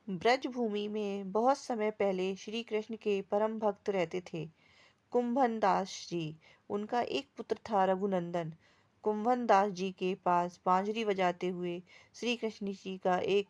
ब्रजभूमि में बहुत समय पहले श्री कृष्ण के परम भक्त रहते थे, कुंभन दास जी। उनका एक पुत्र था, रघुनंदन। कुंभन दास जी के पास बांसुरी बजाते हुए श्री कृष्ण जी का एक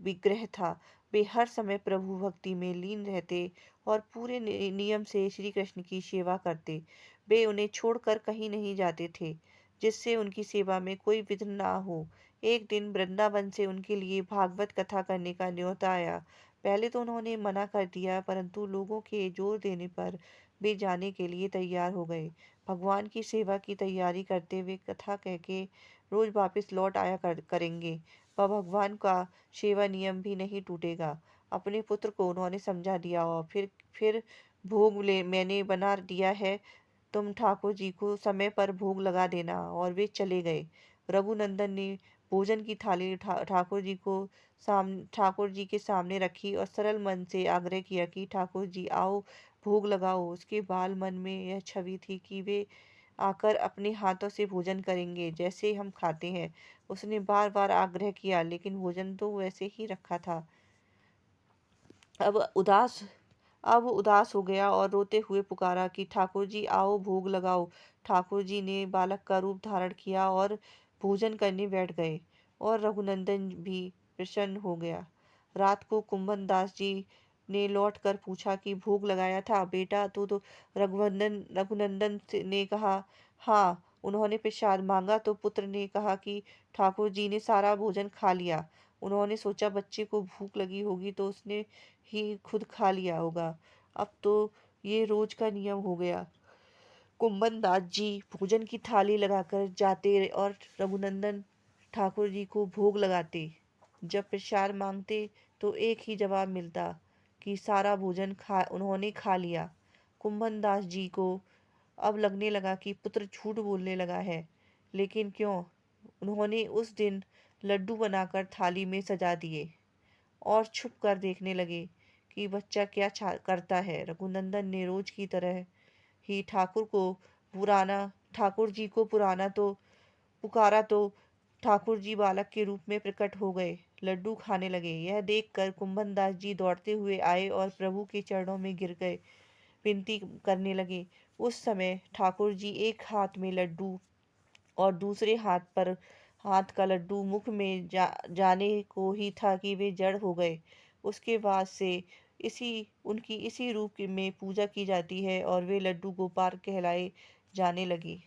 विग्रह था। वे हर समय प्रभु भक्ति में लीन रहते और पूरे नियम से श्री कृष्ण की सेवा करते। वे उन्हें छोड़कर कहीं नहीं जाते थे, जिससे उनकी सेवा में कोई विघ्न ना हो। एक दिन वृंदावन से उनके लिए भागवत कथा करने का न्योता आया। पहले तो उन्होंने मना कर दिया, परंतु लोगों के जोर देने पर वे जाने के लिए तैयार हो गए। भगवान की सेवा की तैयारी करते हुए कथा कह के रोज वापस लौट आया करेंगे। वह भगवान का सेवा नियम भी नहीं टूटेगा। अपने पुत्र को उन्होंने समझा दिया और फिर भोग ले मैंने बना दिया है, तुम ठाकुर जी को समय पर भोग लगा देना। और वे चले गए। रघुनंदन ने भोजन की थाली ठाकुर जी के सामने रखी और सरल मन से आग्रह किया कि ठाकुर जी आओ, भोग लगाओ। उसके बाल मन में यह छवि थी कि वे आकर अपने हाथों से भोजन करेंगे, जैसे हम खाते हैं। उसने बार बार आग्रह किया, लेकिन भोजन तो वैसे ही रखा था। अब उदास अब उदास हो गया और रोते हुए पुकारा कि ठाकुर जी आओ, भोग लगाओ। ठाकुर जी ने बालक का रूप धारण किया और भोजन करने बैठ गए। और रघुनंदन भी प्रसन्न हो गया। रात को कुंभन दास जी ने लौट कर पूछा कि भोग लगाया था बेटा? तो रघुनंदन ने कहा, हाँ। उन्होंने प्रसाद मांगा तो पुत्र ने कहा कि ठाकुर जी ने सारा भोजन खा लिया। उन्होंने सोचा बच्चे को भूख लगी होगी तो उसने ही खुद खा लिया होगा। अब तो ये रोज का नियम हो गया। कुंभन दास जी भोजन की थाली लगाकर जाते और रघुनंदन ठाकुर जी को भोग लगाते। जब प्रसाद मांगते तो एक ही जवाब मिलता कि सारा भोजन खा उन्होंने खा लिया। कुंभन दास जी को अब लगने लगा कि पुत्र झूठ बोलने लगा है। लेकिन क्यों? उन्होंने उस दिन लड्डू बनाकर थाली में सजा दिए और छुप कर देखने लगे कि बच्चा क्या करता है। रघुनंदन ने रोज की तरह ही पुराना ठाकुर जी को पुराना तो पुकारा तो ठाकुर जी बालक के रूप में प्रकट हो गए, लड्डू खाने लगे। यह देखकर कुंभन दास जी दौड़ते हुए आए और प्रभु के चरणों में गिर गए, विनती करने लगे। उस समय ठाकुर जी एक हाथ में लड्डू और दूसरे हाथ का लड्डू मुख में जाने को ही था कि वे जड़ हो गए। उसके बाद से इसी उनकी इसी रूप में पूजा की जाती है और वे लड्डू गोपाल कहलाए जाने लगी।